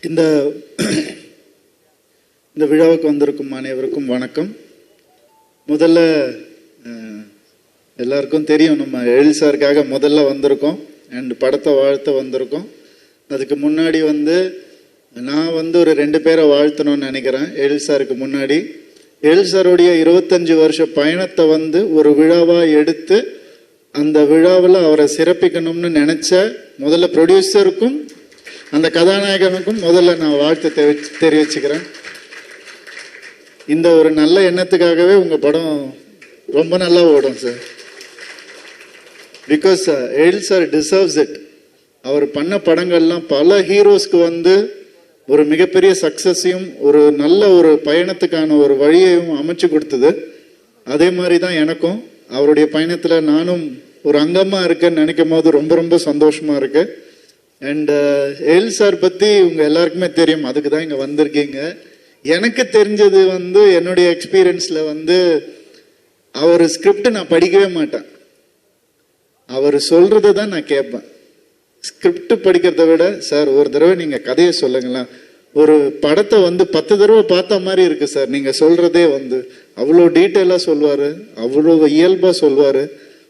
இந்த இந்த விழாவுக்கு வந்திருக்கும் அனைவருக்கும் வணக்கம். முதல்ல எல்லாருக்கும் தெரியும், நம்ம எழில் சாருக்காக முதல்ல வந்திருக்கோம் அண்ட் படத்தை வாழ்த்த வந்திருக்கோம். அதுக்கு முன்னாடி நான் ஒரு 2 பேரை வாழ்த்தணும்னு நினைக்கிறேன். எழில் சாருக்கு முன்னாடி எழில் சாருடைய 25 வருஷ பயணத்தை ஒரு விழாவாக எடுத்து அந்த விழாவில் அவரை சிறப்பிக்கணும்னு நினைச்ச முதல்ல ப்ரொடியூசருக்கும் அந்த கதாநாயகனுக்கும் முதல்ல நான் வாழ்த்து தெரிவிச்சுக்கிறேன். இந்த ஒரு நல்ல எண்ணத்துக்காகவே உங்கள் படம் ரொம்ப நல்லா ஓடும் sir. Because Ezhil sir deserves it. அவர் பண்ண படங்கள்லாம் பல ஹீரோஸ்க்கு ஒரு மிகப்பெரிய சக்சஸையும் ஒரு நல்ல ஒரு பயணத்துக்கான ஒரு வழியையும் அமைச்சு கொடுத்தது. அதே மாதிரி தான் எனக்கும் அவருடைய பயணத்தில் நானும் ஒரு அங்கமாக இருக்கேன்னு நினைக்கும் போது ரொம்ப ரொம்ப சந்தோஷமாக இருக்கு. அண்ட் எழில் சார் பற்றி உங்கள் எல்லாருக்குமே தெரியும், அதுக்கு தான் இங்கே வந்திருக்கீங்க. எனக்கு தெரிஞ்சது என்னுடைய எக்ஸ்பீரியன்ஸில் அவர் ஸ்கிரிப்ட் நான் படிக்கவே மாட்டேன், அவர் சொல்றதை தான் நான் கேட்பேன். ஸ்கிரிப்ட் படிக்கிறத விட சார் ஒரு தடவை நீங்கள் கதையை சொல்லுங்களேன், ஒரு படத்தை 10 தடவை பார்த்த மாதிரி இருக்கு சார், நீங்கள் சொல்றதே அவ்வளோ டீட்டெயிலாக சொல்வார், அவ்வளோ இயல்பாக சொல்வார்,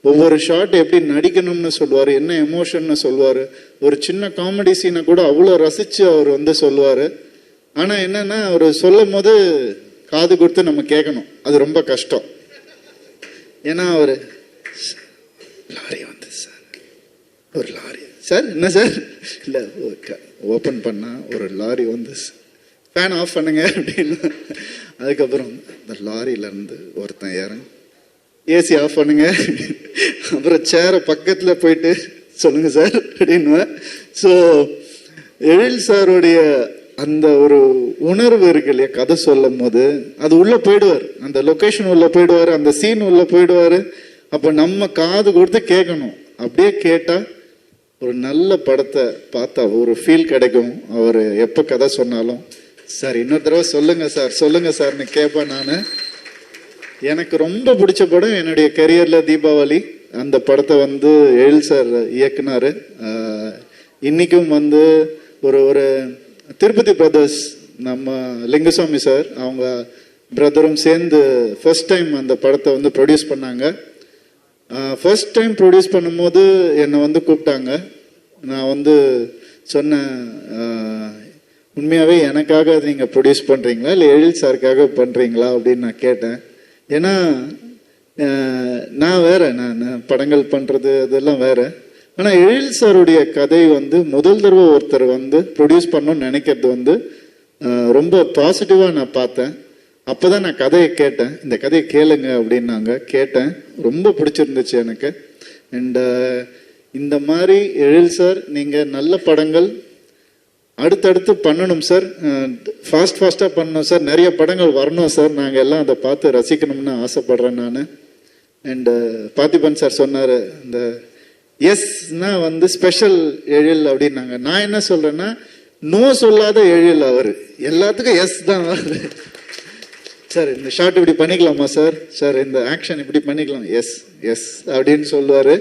ஒவ்வொரு ஷாட் எப்படி நடிக்கணும்னு சொல்லுவார், என்ன எமோஷன்னு சொல்லுவார், ஒரு சின்ன காமெடி சீனை கூட அவ்வளோ ரசித்து அவர் சொல்லுவார். ஆனால் என்னன்னா அவர் சொல்லும் போது காது கொடுத்து நம்ம கேட்கணும், அது ரொம்ப கஷ்டம். ஏன்னா அவர் லாரி சார், ஒரு லாரி சார், என்ன சார், இல்லை ஓப்பன் பண்ணால் ஒரு லாரி ஃபேன் ஆஃப் பண்ணுங்க அப்படின்னு, அதுக்கப்புறம் இந்த லாரியிலேருந்து ஒருத்தன் இறங்க ஏசி ஆஃப் பண்ணுங்க, அப்புறம் சேரை பக்கத்தில் போயிட்டு சொல்லுங்க சார் அப்படின்னு. ஸோ எழில் சாருடைய அந்த ஒரு உணர்வு இருக்கு இல்லையா, கதை சொல்லும் போது அது உள்ள போயிடுவார், அந்த லொக்கேஷன் உள்ள போயிடுவார், அந்த சீன் உள்ள போயிடுவார். அப்போ நம்ம காது கொடுத்து கேட்கணும். அப்படியே கேட்டால் ஒரு நல்ல படத்தை பார்த்தா ஒரு ஃபீல் கிடைக்கும். அவர் எப்போ கதை சொன்னாலும் சார் இன்னொரு தடவை சொல்லுங்க சார், சொல்லுங்க சார்னு கேட்பேன் நான். எனக்கு ரொம்ப பிடிச்ச படம் என்னுடைய கரியரில் தீபாவளி. அந்த படத்தை எழில் சார் இயக்குனார். இன்னைக்கும் ஒரு திருப்பதி பிரதர்ஸ், நம்ம லிங்குசாமி சார் அவங்க பிரதரும் சேர்ந்து ஃபர்ஸ்ட் டைம் அந்த படத்தை ப்ரொடியூஸ் பண்ணாங்க. ஃபர்ஸ்ட் டைம் ப்ரொடியூஸ் பண்ணும்போது என்னை கூப்பிட்டாங்க. நான் சொன்னேன், உண்மையாகவே எனக்காக நீங்கள் ப்ரொடியூஸ் பண்ணுறீங்களா இல்லை எழில் சாருக்காக பண்ணுறீங்களா அப்படின்னு நான் கேட்டேன். ஏன்னா நான் வேற, நான் படங்கள் பண்ணுறது அதெல்லாம் வேற. ஆனால் எழில் சாருடைய கதை முதல் தடவை ஒருத்தர் ப்ரொடியூஸ் பண்ணணும்னு நினைக்கிறது ரொம்ப பாசிட்டிவாக நான் பார்த்தேன். அப்போதான் நான் கதையை கேட்டேன், இந்த கதையை கேளுங்க அப்படின்னாங்க. கேட்டேன், ரொம்ப பிடிச்சிருந்துச்சு எனக்கு. அண்ட் இந்த மாதிரி எழில் சார் நீங்கள் நல்ல படங்கள் அடுத்தடுத்து பண்ணணும் சார், ஃபாஸ்ட்டாக பண்ணணும் சார், நிறைய படங்கள் வரணும் சார், நாங்கள் எல்லாம் அதை பார்த்து ரசிக்கணும்னு ஆசைப்படுறேன் நான். அண்டு பார்த்திபன் சார் சொன்னார், இந்த எஸ்னா ஸ்பெஷல் எழில் அப்படின்னாங்க. நான் என்ன சொல்றேன்னா, நோ சொல்லாத எழில் அவர், எல்லாத்துக்கும் எஸ் தான் வருது. சார் இந்த ஷார்ட் இப்படி பண்ணிக்கலாமா சார், சார் இந்த ஆக்ஷன் இப்படி பண்ணிக்கலாம், எஸ் எஸ் அப்படின்னு சொல்லுவார்.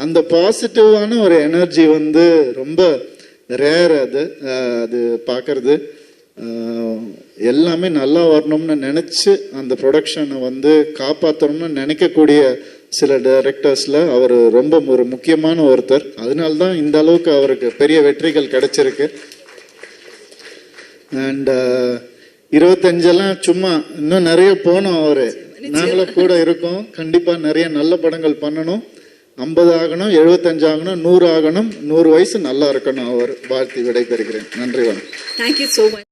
அந்த பாசிட்டிவான ஒரு எனர்ஜி ரொம்ப ரேர். அது பார்க்கறது எல்லாமே நல்லா வரணும்னு நினச்சி அந்த ப்ரொடக்ஷனை காப்பாற்றணும்னு நினைக்கக்கூடிய சில டைரக்டர்ஸில் அவர் ரொம்ப ஒரு முக்கியமான ஒருத்தர். அதனால்தான் இந்த அளவுக்கு அவருக்கு பெரிய வெற்றிகள் கிடைச்சிருக்கு. அண்ட் 25 சும்மா இன்னும் நிறைய போகணும். அவர் நாங்களும் கூட இருக்கோம். கண்டிப்பாக நிறைய நல்ல படங்கள் பண்ணணும். 50 ஆகணும், 75 ஆகணும், 100 ஆகணும், 100 வயசு நல்லா இருக்கணும். அவர் வாழ்த்தி விடைபெறுகிறேன். நன்றி, வணக்கம். Thank you so much.